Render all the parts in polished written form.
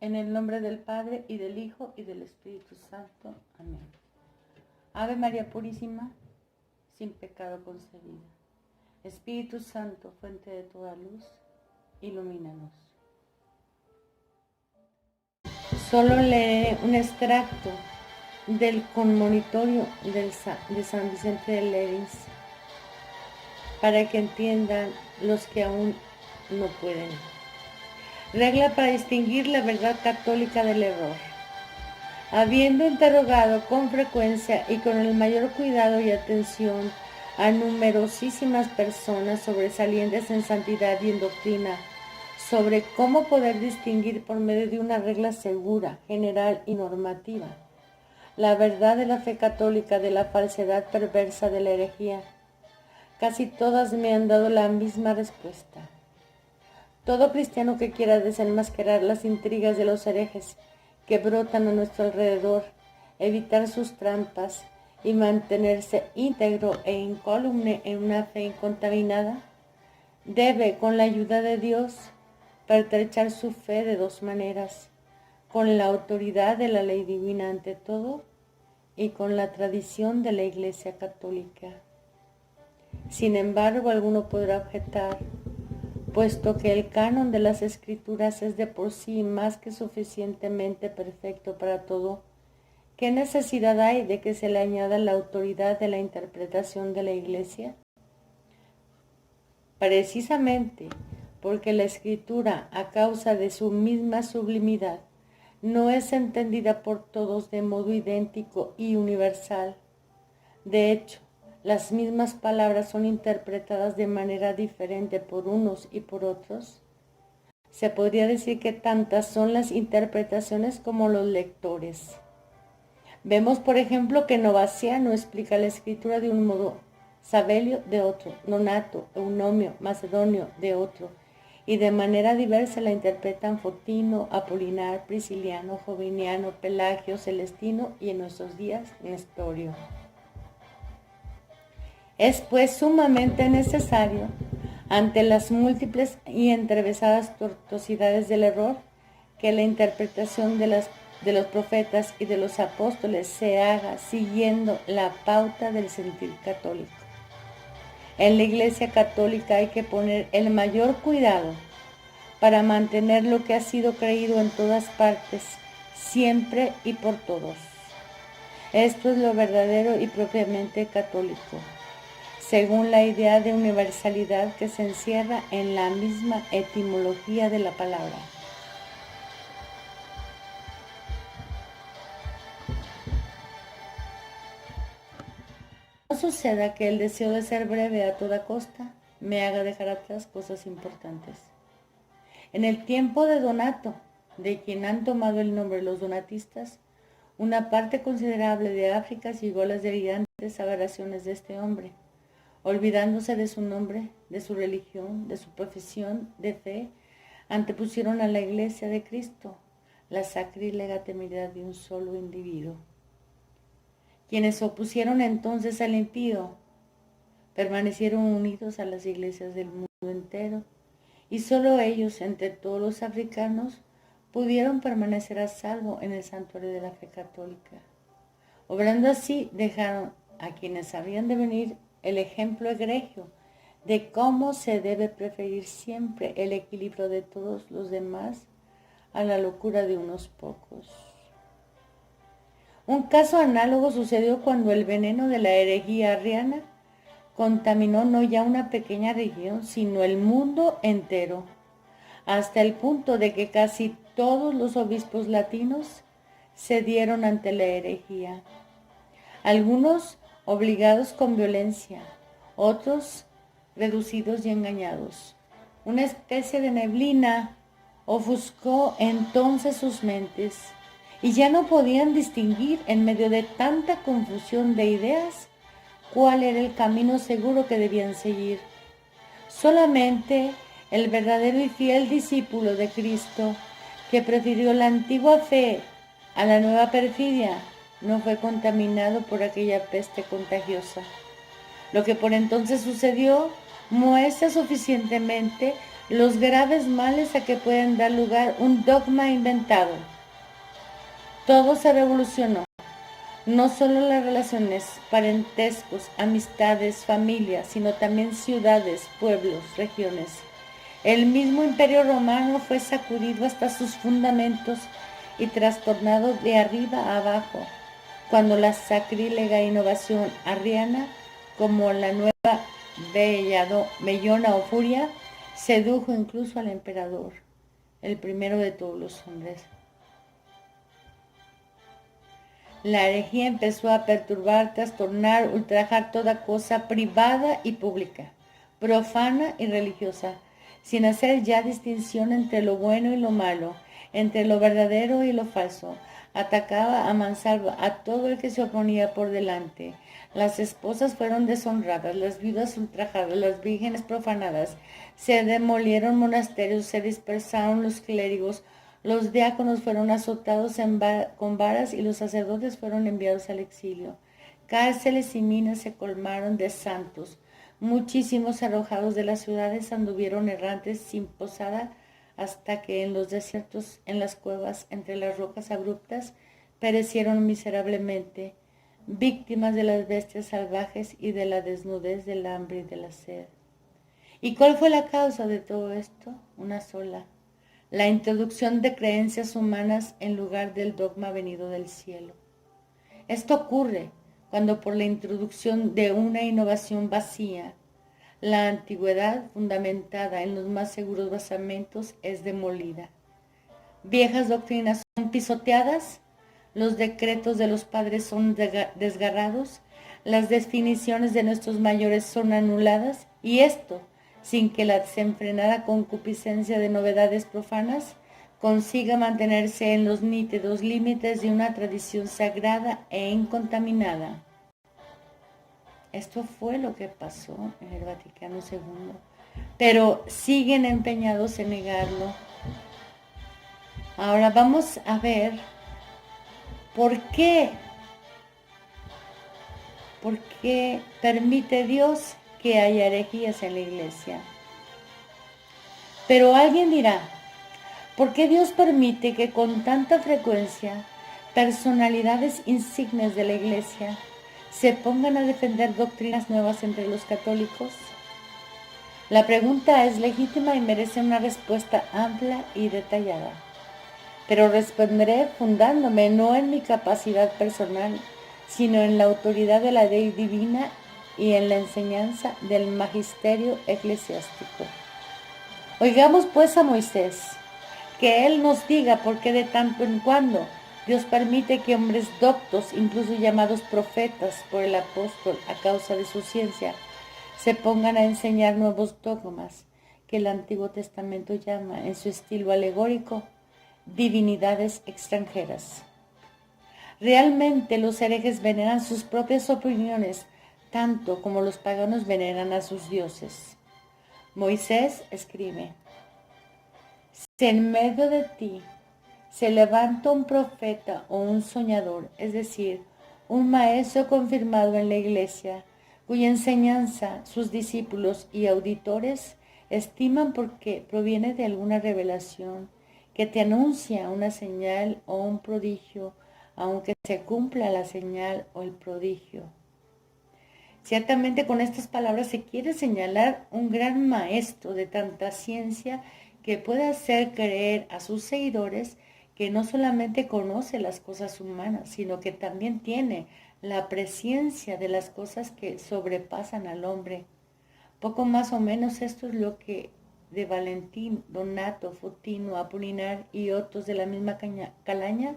En el nombre del Padre, y del Hijo, y del Espíritu Santo. Amén. Ave María Purísima, sin pecado concebida. Espíritu Santo, fuente de toda luz, ilumínanos. Solo leeré un extracto del conmonitorio de San Vicente de Lérins para que entiendan los que aún no pueden. Regla para distinguir la verdad católica del error. Habiendo interrogado con frecuencia y con el mayor cuidado y atención a numerosísimas personas sobresalientes en santidad y en doctrina, sobre cómo poder distinguir por medio de una regla segura, general y normativa, la verdad de la fe católica de la falsedad perversa de la herejía, casi todas me han dado la misma respuesta. Todo cristiano que quiera desenmascarar las intrigas de los herejes que brotan a nuestro alrededor, evitar sus trampas y mantenerse íntegro e incólume en una fe incontaminada, debe, con la ayuda de Dios, pertrechar su fe de dos maneras: con la autoridad de la ley divina ante todo y con la tradición de la Iglesia Católica. Sin embargo, alguno podrá objetar: puesto que el canon de las Escrituras es de por sí más que suficientemente perfecto para todo, ¿qué necesidad hay de que se le añada la autoridad de la interpretación de la Iglesia? Precisamente porque la Escritura, a causa de su misma sublimidad, no es entendida por todos de modo idéntico y universal. De hecho, las mismas palabras son interpretadas de manera diferente por unos y por otros. Se podría decir que tantas son las interpretaciones como los lectores. Vemos, por ejemplo, que Novaciano explica la Escritura de un modo, Sabelio de otro, Donato, Eunomio, Macedonio de otro, y de manera diversa la interpretan Fotino, Apolinar, Prisciliano, Joviniano, Pelagio, Celestino y en nuestros días Nestorio. Es pues sumamente necesario, ante las múltiples y entrevesadas tortuosidades del error, que la interpretación de los profetas y de los apóstoles se haga siguiendo la pauta del sentir católico. En la Iglesia Católica hay que poner el mayor cuidado para mantener lo que ha sido creído en todas partes, siempre y por todos. Esto es lo verdadero y propiamente católico, según la idea de universalidad que se encierra en la misma etimología de la palabra. No suceda que el deseo de ser breve a toda costa me haga dejar atrás cosas importantes. En el tiempo de Donato, de quien han tomado el nombre los donatistas, una parte considerable de África siguió las delirantes aberraciones de este hombre, olvidándose de su nombre, de su religión, de su profesión de fe, antepusieron a la Iglesia de Cristo la sacrílega temeridad de un solo individuo. Quienes se opusieron entonces al impío permanecieron unidos a las iglesias del mundo entero, y solo ellos, entre todos los africanos, pudieron permanecer a salvo en el santuario de la fe católica. Obrando así, dejaron a quienes habían de venir el ejemplo egregio de cómo se debe preferir siempre el equilibrio de todos los demás a la locura de unos pocos. Un caso análogo sucedió cuando el veneno de la herejía arriana contaminó no ya una pequeña región, sino el mundo entero, hasta el punto de que casi todos los obispos latinos cedieron ante la herejía. Algunos obligados con violencia, otros reducidos y engañados. Una especie de neblina ofuscó entonces sus mentes, y ya no podían distinguir en medio de tanta confusión de ideas cuál era el camino seguro que debían seguir. Solamente el verdadero y fiel discípulo de Cristo, que prefirió la antigua fe a la nueva perfidia, no fue contaminado por aquella peste contagiosa. Lo que por entonces sucedió muestra suficientemente los graves males a que pueden dar lugar un dogma inventado. Todo se revolucionó, no solo las relaciones, parentescos, amistades, familias, sino también ciudades, pueblos, regiones. El mismo imperio romano fue sacudido hasta sus fundamentos y trastornado de arriba a abajo, cuando la sacrílega innovación arriana, como la nueva bellona o furia, sedujo incluso al emperador, el primero de todos los hombres. La herejía empezó a perturbar, trastornar, ultrajar toda cosa privada y pública, profana y religiosa, sin hacer ya distinción entre lo bueno y lo malo, entre lo verdadero y lo falso. Atacaba a mansalva a todo el que se oponía por delante. Las esposas fueron deshonradas, las viudas ultrajadas, las vírgenes profanadas. Se demolieron monasterios, se dispersaron los clérigos, los diáconos fueron azotados con varas y los sacerdotes fueron enviados al exilio. Cárceles y minas se colmaron de santos. Muchísimos arrojados de las ciudades anduvieron errantes sin posada hasta que en los desiertos, en las cuevas, entre las rocas abruptas, perecieron miserablemente, víctimas de las bestias salvajes y de la desnudez, del hambre y de la sed. ¿Y cuál fue la causa de todo esto? Una sola: la introducción de creencias humanas en lugar del dogma venido del cielo. Esto ocurre cuando por la introducción de una innovación vacía, la antigüedad fundamentada en los más seguros basamentos es demolida. Viejas doctrinas son pisoteadas, los decretos de los padres son desgarrados, las definiciones de nuestros mayores son anuladas, y esto sin que la desenfrenada concupiscencia de novedades profanas consiga mantenerse en los nítidos límites de una tradición sagrada e incontaminada. Esto fue lo que pasó en el Vaticano II, pero siguen empeñados en negarlo. Ahora vamos a ver por qué permite Dios que haya herejías en la iglesia. Pero alguien dirá, ¿por qué Dios permite que con tanta frecuencia personalidades insignes de la iglesia se pongan a defender doctrinas nuevas entre los católicos? La pregunta es legítima y merece una respuesta amplia y detallada, pero responderé fundándome no en mi capacidad personal, sino en la autoridad de la ley divina y en la enseñanza del magisterio eclesiástico. Oigamos pues a Moisés, que él nos diga por qué de tanto en cuando Dios permite que hombres doctos, incluso llamados profetas por el apóstol a causa de su ciencia, se pongan a enseñar nuevos dogmas que el Antiguo Testamento llama, en su estilo alegórico, divinidades extranjeras. Realmente los herejes veneran sus propias opiniones, tanto como los paganos veneran a sus dioses. Moisés escribe: si en medio de ti se levanta un profeta o un soñador, es decir, un maestro confirmado en la iglesia, cuya enseñanza sus discípulos y auditores estiman porque proviene de alguna revelación, que te anuncia una señal o un prodigio, aunque se cumpla la señal o el prodigio. Ciertamente con estas palabras se quiere señalar un gran maestro de tanta ciencia que puede hacer creer a sus seguidores que no solamente conoce las cosas humanas, sino que también tiene la presciencia de las cosas que sobrepasan al hombre. Poco más o menos esto es lo que de Valentín, Donato, Fotino, Apolinar y otros de la misma calaña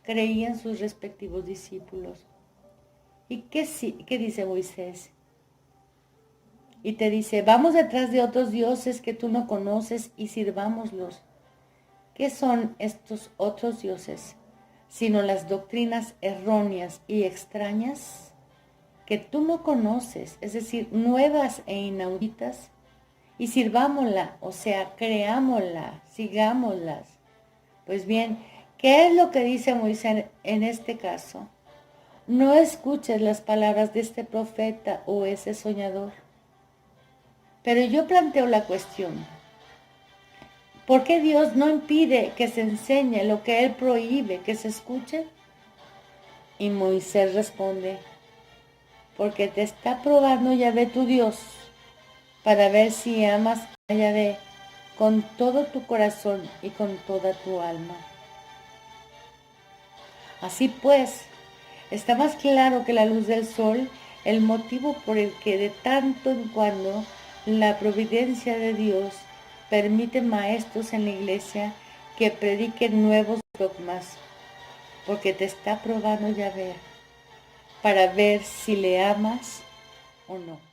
creían sus respectivos discípulos. ¿Y qué dice Moisés? Y te dice: vamos detrás de otros dioses que tú no conoces y sirvámoslos. ¿Qué son estos otros dioses? Sino las doctrinas erróneas y extrañas que tú no conoces, es decir, nuevas e inauditas, y sirvámosla, o sea, creámosla, sigámoslas. Pues bien, ¿qué es lo que dice Moisés en este caso? No escuches las palabras de este profeta o ese soñador. Pero yo planteo la cuestión. ¿Por qué Dios no impide que se enseñe lo que Él prohíbe que se escuche? Y Moisés responde, porque te está probando Yahvé tu Dios, para ver si amas a Yahvé con todo tu corazón y con toda tu alma. Así pues, está más claro que la luz del sol el motivo por el que de tanto en cuando la providencia de Dios permite maestros en la iglesia que prediquen nuevos dogmas, porque te está probando Yahvé para ver si le amas o no.